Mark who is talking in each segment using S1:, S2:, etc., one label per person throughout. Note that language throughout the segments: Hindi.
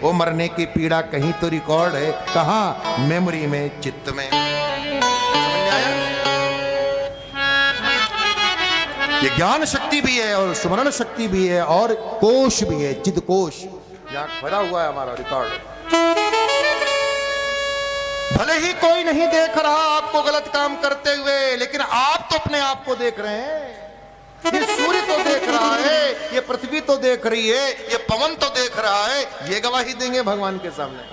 S1: वो मरने की पीड़ा कहीं तो रिकॉर्ड है, कहाँ? मेमोरी में, चित्त में। समझ में आया? ये ज्ञान शक्ति भी है और स्मरण शक्ति भी है और कोश भी है, चिद कोश, यहाँ भरा हुआ है हमारा रिकॉर्ड। भले ही कोई नहीं देख रहा आपको गलत काम करते हुए, लेकिन आप तो अपने आप को देख रहे हैं। ये सूर्य तो देख रहा है, ये पृथ्वी तो देख रही है, ये पवन तो देख रहा है। ये गवाही देंगे भगवान के सामने।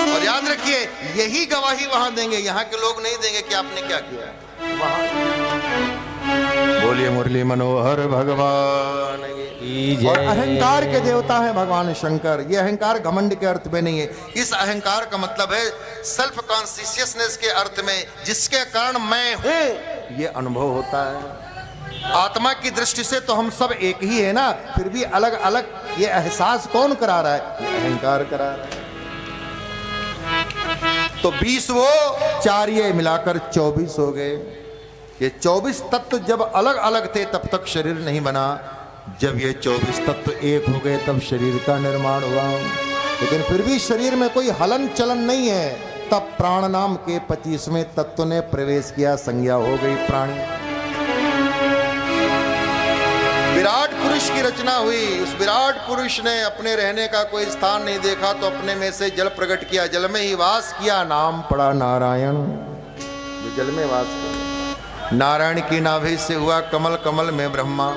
S1: और याद रखिए, यही गवाही वहां देंगे, यहाँ के लोग नहीं देंगे कि आपने क्या किया वहां। बोलिए मुरली मनोहर भगवान की। और अहंकार के देवता है भगवान शंकर। ये अहंकार घमंड के अर्थ में नहीं है। इस अहंकार का मतलब है सेल्फ कॉन्शियसनेस के अर्थ में, जिसके कारण मैं हूं ये अनुभव होता है। आत्मा की दृष्टि से तो हम सब एक ही है ना, फिर भी अलग अलग ये एहसास कौन करा रहा है? ये अहंकार करा रहा है। तो 20 वो 4 ये मिलाकर 24 हो गए। ये 24 तत्व जब अलग अलग थे तब तक शरीर नहीं बना। जब ये 24 तत्व एक हो गए तब शरीर का निर्माण हुआ। लेकिन फिर भी शरीर में कोई हलन चलन नहीं है। तब प्राण नाम के 25वें तत्व ने प्रवेश किया, संज्ञा हो गई प्राणी। विराट पुरुष की रचना हुई। उस विराट पुरुष ने अपने रहने का कोई स्थान नहीं देखा तो अपने में से जल प्रकट किया, जल में ही वास किया, नाम पड़ा नारायण। जो जल में वास किया, नारायण की नाभि से हुआ कमल, कमल में ब्रह्मा।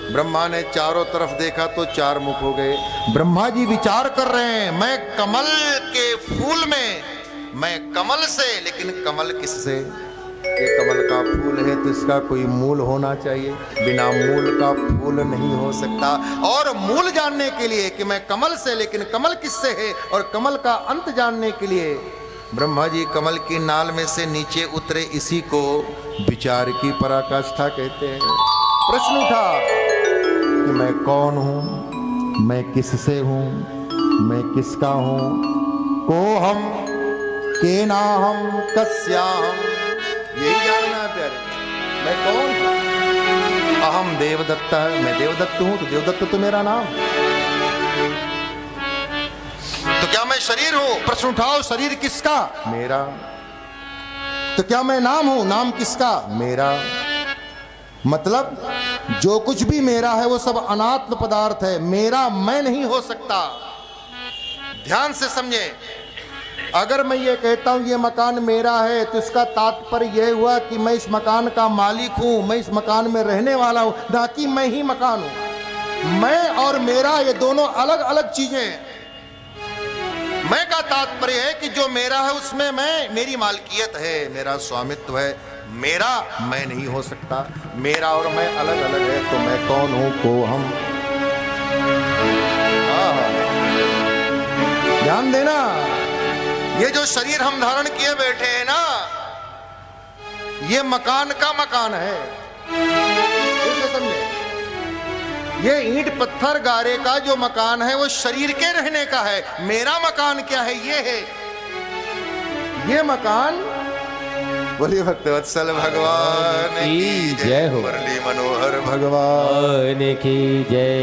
S1: ब्रह्मा ने चारों तरफ देखा तो 4 मुख हो गए। ब्रह्मा जी विचार कर रहे हैं, मैं कमल के फूल में, मैं कमल से, लेकिन कमल किससे? ये कमल का फूल है तो इसका कोई मूल होना चाहिए। बिना मूल का फूल नहीं हो सकता। और मूल जानने के लिए कि मैं कमल से, लेकिन कमल किससे है, और कमल का अंत जानने के लिए ब्रह्मा जी कमल की नाल में से नीचे उतरे। इसी को विचार की पराकाष्ठा कहते हैं। प्रश्न उठा कि मैं कौन हूं, मैं किससे हूं, मैं किसका हूं? को हम, के ना हम, कस्या हम, यही जानना है प्यारे। मैं कौन हूं? अहम देवदत्ता है, मैं देवदत्त हूं। तो देवदत्त तो मेरा नाम। तो क्या मैं शरीर हूं? प्रश्न उठाओ, शरीर किसका? मेरा। तो क्या मैं नाम हूं? नाम किसका? मेरा। मतलब जो कुछ भी मेरा है वो सब अनात्म पदार्थ है, मेरा मैं नहीं हो सकता। ध्यान से समझे। अगर मैं ये कहता हूं ये मकान मेरा है तो इसका तात्पर्य यह हुआ कि मैं इस मकान का मालिक हूं, मैं इस मकान में रहने वाला हूं, ना कि मैं ही मकान हूं। मैं और मेरा ये दोनों अलग अलग चीजें हैं। मैं का तात्पर्य है कि जो मेरा है उसमें मैं, मेरी मालकियत है, मेरा स्वामित्व है। मेरा मैं नहीं हो सकता। मेरा और मैं अलग अलग है। तो मैं कौन हूं? को हम। ध्यान देना, ये जो शरीर हम धारण किए बैठे हैं ना, ये मकान का मकान है। समझे? ये ईंट पत्थर गारे का जो मकान है वो शरीर के रहने का है। मेरा मकान क्या है? ये है, ये मकान। बोलिए भक्तवत्सल भगवान की जय हो। मुरली मनोहर भगवान की जय।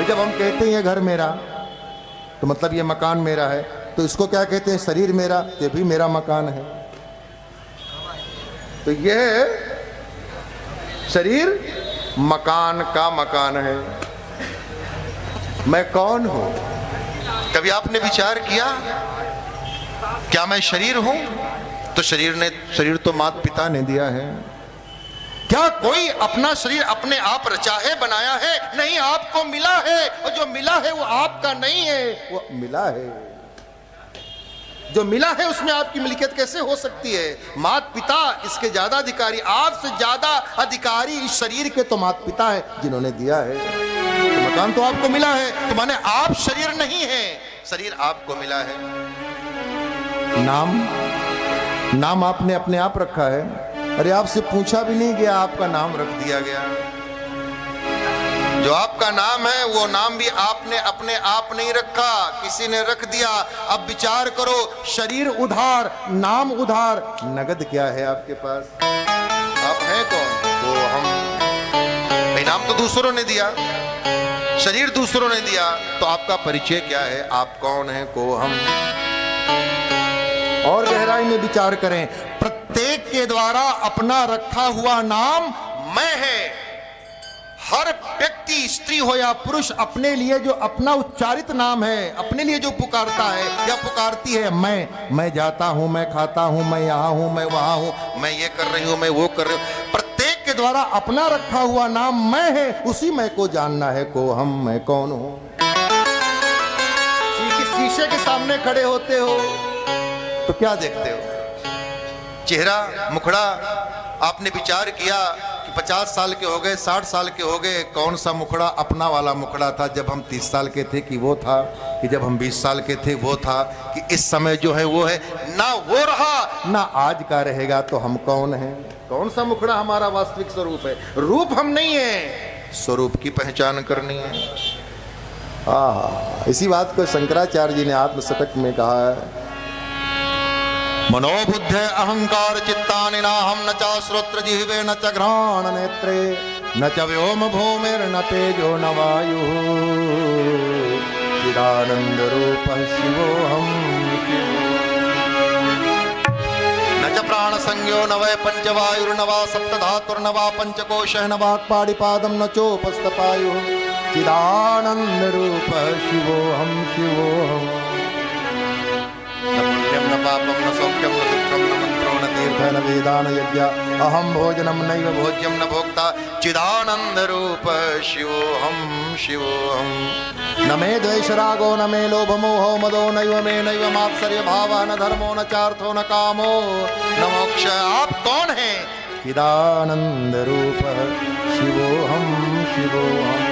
S1: जब हम कहते हैं ये घर मेरा, तो मतलब ये मकान मेरा है। तो इसको क्या कहते हैं? शरीर मेरा। ये भी मेरा मकान है। तो ये शरीर मकान का मकान है। मैं कौन हूं? कभी आपने विचार किया क्या मैं शरीर हूं? तो शरीर तो माता पिता ने दिया है। क्या कोई अपना शरीर अपने आप रचा है, बनाया है? नहीं, आपको मिला है। और जो मिला है वो आपका नहीं है, वो मिला है। जो मिला है उसमें आपकी मिल्कियत कैसे हो सकती है? माता पिता इसके ज्यादा अधिकारी, आपसे ज्यादा अधिकारी इस शरीर के तो माता पिता है जिन्होंने दिया है। तो मकान तो आपको मिला है, तो माने आप शरीर नहीं है, शरीर आपको मिला है। नाम आपने अपने आप रखा है। अरे आपसे पूछा भी नहीं गया, आपका नाम रख दिया गया। जो आपका नाम है वो नाम भी आपने अपने आप नहीं रखा, किसी ने रख दिया। अब विचार करो, शरीर उधार, नाम उधार, नगद क्या है आपके पास? आप हैं कौन? वो हम। भाई नाम तो दूसरों ने दिया, शरीर दूसरों ने दिया, तो आपका परिचय क्या है? आप कौन है? को हम। और गहराई में विचार करें, प्रत्येक के द्वारा अपना रखा हुआ नाम मैं है। हर व्यक्ति, स्त्री हो या पुरुष, अपने लिए जो अपना उच्चारित नाम है, अपने लिए जो पुकारता है या पुकारती है, मैं जाता हूं, मैं खाता हूं, मैं यहां हूं, मैं वहां हूं, मैं ये कर रही हूं, मैं वो कर रही हूं, प्रत्येक के द्वारा अपना रखा हुआ नाम मैं है। उसी मैं को जानना है। को हम, मैं कौन हूं? शीशे के सामने खड़े होते हो तो क्या देखते हो? चेहरा, मुखड़ा। आपने विचार किया कि 50 साल के हो गए, 60 साल के हो गए, कौन सा मुखड़ा अपना वाला मुखड़ा था जब हम 30 साल के थे कि वो था, कि जब हम 20 साल के थे वो था, कि इस समय जो है वो है? ना वो रहा ना आज का रहेगा, तो हम कौन हैं? कौन सा मुखड़ा हमारा वास्तविक स्वरूप है? रूप हम नहीं है, स्वरूप की पहचान करनी है। इसी बात को शंकराचार्य जी ने आत्मशतक में कहा है, मनोबुद्ध अहंकार चित्तानि नाहं न च श्रोत्र जिह्वे न च घ्राण नेत्रे न च व्योम भूमिर्न तेजो न वायुः चिदानंद रूपः शिवोऽहं न च प्राण संज्ञो न वै पंचवायुर्न वा सप्तधातुर्न वा पंचकोशः न वाक्पाणिपादं न चोपस्थपायुः चिदानंद रूपः शिवोऽहं शिवोऽहम् न पापम न सौख्यम न दुःखम न मंत्रो न तीर्थ न वेदान यज्ञ अहम भोजनम नैव भोज्यम न भोक्ता चिदानंद रूप शिवोऽहं शिवोऽहं। न मे द्वेष रागो न मे लोभ मोहो मदो नैव मे नैव मात्सर्य भावः न धर्मो न चार्थो न कामो न मोक्ष। आप कौन हैं? चिदानंद रूप शिवोऽहं शिवोऽहं।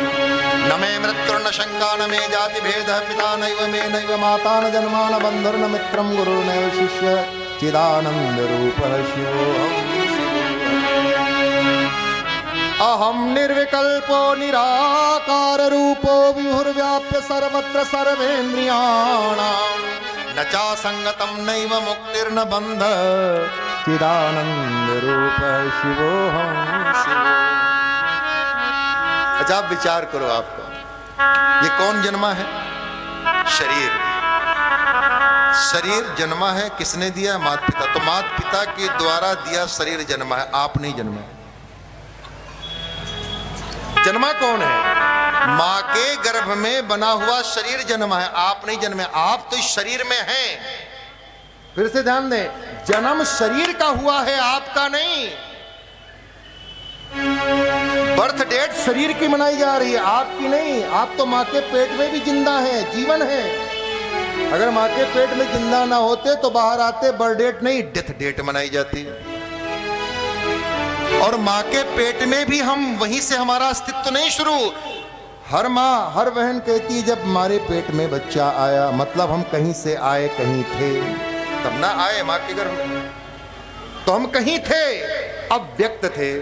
S1: न मे मृत्युर्न शंका न मे जाति भेद पिता नैव मे नैव माता न जन्मा न बंधुर्न मित्रं गुरुर्नैव शिष्य चिदानंद रूपः शिवोऽहं अहम निर्विकल्पो निराकार रूपो विभुर्व्याप्य सर्वत्र सर्वेन्द्रियाणां न चासंगतं नैव मुक्तिर्न बन्ध चिदानंद रूपः शिवोऽहं शिवोऽहं। अच्छा, आप विचार करो, आपको ये कौन जन्मा है? शरीर जन्मा है। किसने दिया? माता पिता। तो माता पिता के द्वारा दिया शरीर जन्मा है, आप नहीं जन्मे। जन्मा कौन है? माँ के गर्भ में बना हुआ शरीर जन्मा है, आप नहीं जन्मे। आप तो इस शरीर में हैं। फिर से ध्यान दें, जन्म शरीर का हुआ है, आपका नहीं। बर्थ डेट शरीर की मनाई जा रही है, आपकी नहीं। आप तो माँ के पेट में भी जिंदा हैं, जीवन है। अगर माँ के पेट में जिंदा ना होते तो बाहर आते बर्थ डेट नहीं, डेथ डेट मनाई जाती। और माँ के पेट में भी हम, वहीं से हमारा अस्तित्व नहीं शुरू। हर माँ, हर बहन कहती है जब हमारे पेट में बच्चा आया, मतलब हम कहीं से आए, कहीं थे, तब ना आए माँ के गर्भ में। तो हम कहीं थे, अब व्यक्त थे।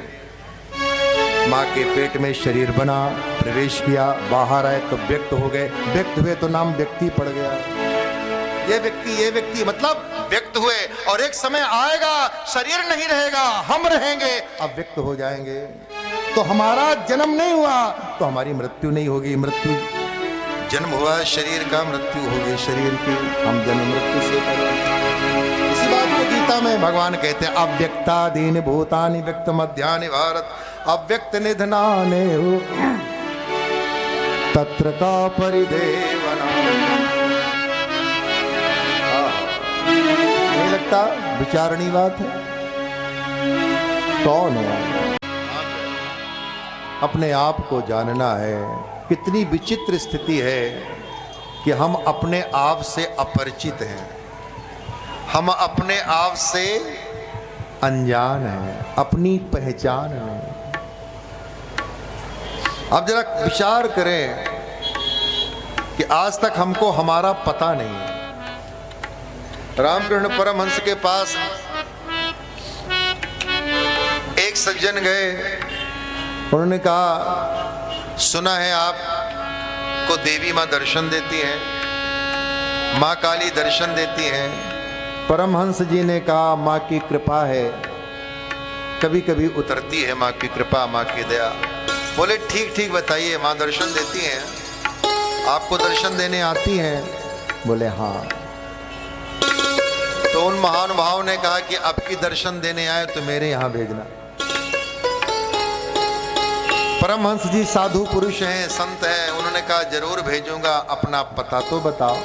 S1: माँ के पेट में शरीर बना, प्रवेश किया, बाहर आए तो व्यक्त हो गए। व्यक्त हुए तो नाम व्यक्ति पड़ गया। ये व्यक्ति मतलब व्यक्त हुए। और एक समय आएगा, शरीर नहीं रहेगा, हम रहेंगे, अब व्यक्त हो जाएंगे। तो हमारा जन्म नहीं हुआ तो हमारी मृत्यु नहीं होगी। मृत्यु, जन्म हुआ शरीर का, मृत्यु होगी शरीर की। हम जन्म मृत्यु से करें। इसी बात को गीता में भगवान कहते हैं, अव्यक्तादीनि भूतानि व्यक्त मध्यानि भारत अव्यक्त निधनाने तत्र का परिदेवना। नहीं लगता विचारणी बात है? कौन है? अपने आप को जानना है। कितनी विचित्र स्थिति है कि हम अपने आप से अपरिचित हैं, हम अपने आप से अनजान हैं, अपनी पहचान नहीं। अब जरा विचार करें कि आज तक हमको हमारा पता नहीं है। रामकृष्ण परमहंस के पास एक सज्जन गए, उन्होंने कहा सुना है आपको देवी माँ दर्शन देती है, माँ काली दर्शन देती है। परमहंस जी ने कहा माँ की कृपा है, कभी कभी उतरती है माँ की कृपा, माँ की दया। बोले ठीक ठीक बताइए, माँ दर्शन देती हैं, आपको दर्शन देने आती हैं? बोले हाँ। तो उन महानुभाव ने कहा कि आपकी दर्शन देने आए तो मेरे यहां भेजना। परमहंस जी साधु पुरुष हैं, संत हैं, उन्होंने कहा जरूर भेजूंगा, अपना पता तो बताओ।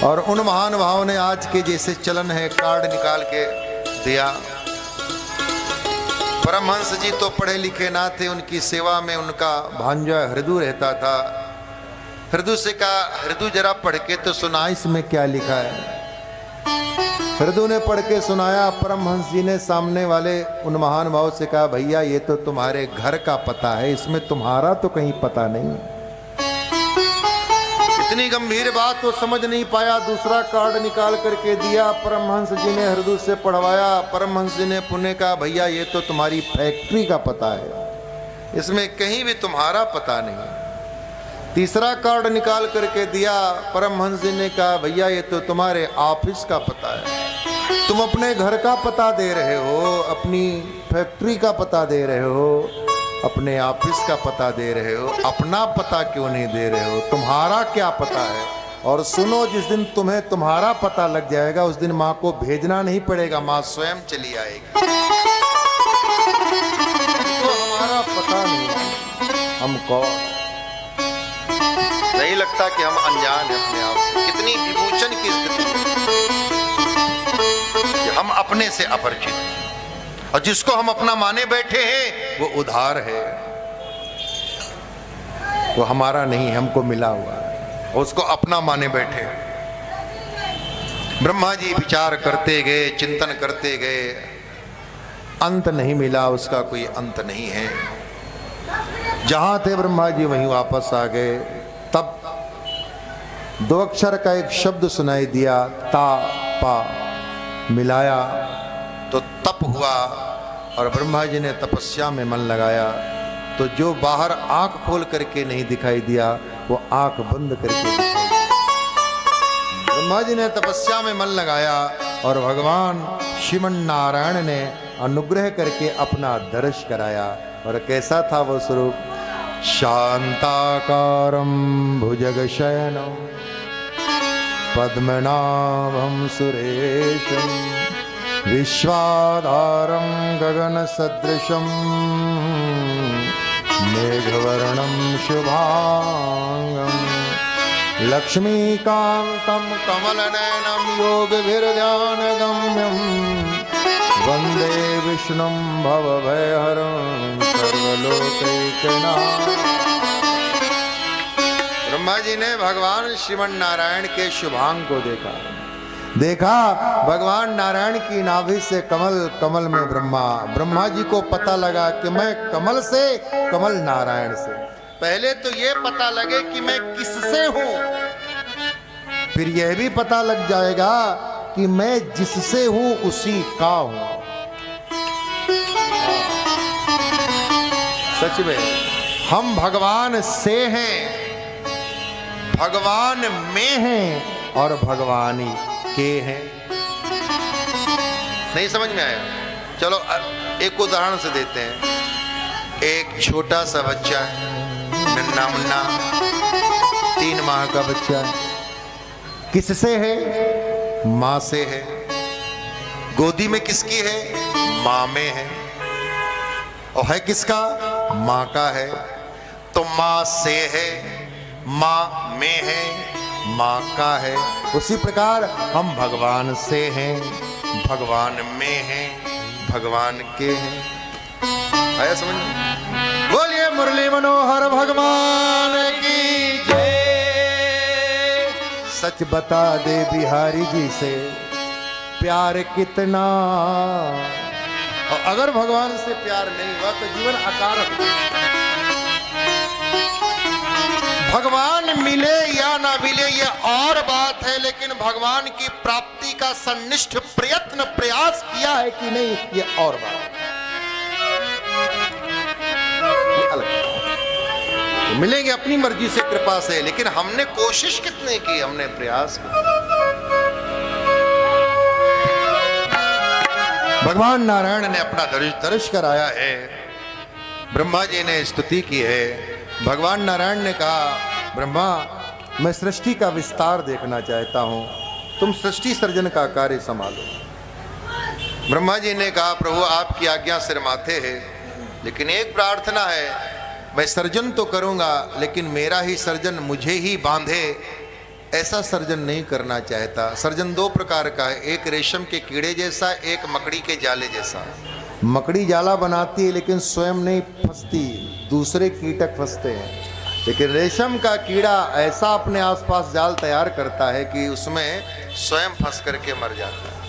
S1: और उन महानुभावों ने आज के जैसे चलन है कार्ड निकाल के दिया। परमहंस जी तो पढ़े लिखे ना थे, उनकी सेवा में उनका भांजा हृदय रहता था। हृदय से कहा, हृदय जरा पढ़ के तो सुना इसमें क्या लिखा है। हृदय ने पढ़ के सुनाया। परमहंस जी ने सामने वाले उन महानुभाव से कहा, भैया ये तो तुम्हारे घर का पता है, इसमें तुम्हारा तो कहीं पता नहीं। इतनी गंभीर बात वो समझ नहीं पाया। दूसरा कार्ड निकाल करके दिया, परमहंस जी ने हृदय से पढ़वाया। परमहंस जी ने पुण्य कहा, भैया ये तो तुम्हारी फैक्ट्री का पता है, इसमें कहीं भी तुम्हारा पता नहीं। तीसरा कार्ड निकाल करके दिया, परमहंस जी ने कहा, भैया ये तो तुम्हारे ऑफिस का पता है, तुम अपने घर का पता दे रहे हो, अपनी फैक्ट्री का पता दे रहे हो, अपने ऑफिस का पता दे रहे हो, अपना पता क्यों नहीं दे रहे हो, तुम्हारा क्या पता है। और सुनो, जिस दिन तुम्हें तुम्हारा पता लग जाएगा उस दिन माँ को भेजना नहीं पड़ेगा, माँ स्वयं चली आएगी। तो हमारा पता नहीं, हम कौन, नहीं लगता कि हम अनजान हैं अपने आप से। कितनी विमोचन की स्थिति कि हम अपने से अपरिचित हैं, और जिसको हम अपना माने बैठे हैं वो उधार है, वो हमारा नहीं, हमको मिला हुआ है, उसको अपना माने बैठे। ब्रह्मा जी विचार करते गए, चिंतन करते गए, अंत नहीं मिला, उसका कोई अंत नहीं है। जहां थे ब्रह्मा जी वहीं वापस आ गए। तब दो अक्षर का एक शब्द सुनाई दिया, ता पा, मिलाया तो तप हुआ। और ब्रह्मा जी ने तपस्या में मन लगाया तो जो बाहर आंख खोल करके नहीं दिखाई दिया वो आंख बंद करके दिखाई दिया। ब्रह्मा जी ने तपस्या में मन लगाया और भगवान श्रीमन नारायण ने अनुग्रह करके अपना दर्श कराया। और कैसा था वो स्वरूप? शांताकारं भुजगशयनं पद्मनाभं सुरेशं विश्वाधारं गगनसदृशं मेघवर्णं शुभांगं लक्ष्मीकान्तं कमलनयनं योगभिर्ध्यानगम्यं वन्दे विष्णुं भवभयहरं सर्वलोकैकनाथं। ब्रह्मा जी ने भगवान श्रीमन नारायण के शुभांग को देखा भगवान नारायण की नाभि से कमल, कमल में ब्रह्मा जी को पता लगा कि मैं कमल से, कमल नारायण से। पहले तो ये पता लगे कि मैं किससे हूं, फिर यह भी पता लग जाएगा कि मैं जिससे हूं उसी का हूं। सच में हम भगवान से हैं, भगवान में हैं और भगवानी के हैं। नहीं समझ में आया? चलो एक उदाहरण से देते हैं। एक छोटा सा बच्चा है, नन्ना मुन्ना, 3 माह का बच्चा है। किससे है? माँ से है। गोदी में किसकी है? माँ में है। और है किसका? माँ का है। तो माँ से है, माँ में है, माँ का है। उसी प्रकार हम भगवान से हैं, भगवान में हैं, भगवान के हैं। आया समझ में? बोलिए मुरली मनोहर भगवान की जय। सच बता दे बिहारी जी से प्यार कितना, और अगर भगवान से प्यार नहीं हुआ तो जीवन अकारक। भगवान मिले या ना मिले ये और बात है, लेकिन भगवान की प्राप्ति का सन्निष्ठ प्रयत्न, प्रयास किया है कि नहीं, ये और बात है। ये अलग है। मिलेंगे अपनी मर्जी से, कृपा से, लेकिन हमने कोशिश कितने की, हमने प्रयास किया। भगवान नारायण ने अपना दर्श कराया है। ब्रह्मा जी ने स्तुति की है। भगवान नारायण ने कहा, ब्रह्मा मैं सृष्टि का विस्तार देखना चाहता हूँ, तुम सृष्टि सर्जन का कार्य संभालो। ब्रह्मा जी ने कहा, प्रभु आपकी आज्ञा सिर माथे है, लेकिन एक प्रार्थना है, मैं सर्जन तो करूँगा लेकिन मेरा ही सर्जन मुझे ही बांधे, ऐसा सर्जन नहीं करना चाहता। सर्जन दो प्रकार का है, एक रेशम के कीड़े जैसा, एक मकड़ी के जाले जैसा। मकड़ी जाला बनाती है लेकिन स्वयं नहीं फंसती, दूसरे कीटक फंसते हैं। लेकिन रेशम का कीड़ा ऐसा अपने आसपास जाल तैयार करता है कि उसमें स्वयं फंस करके मर जाता है।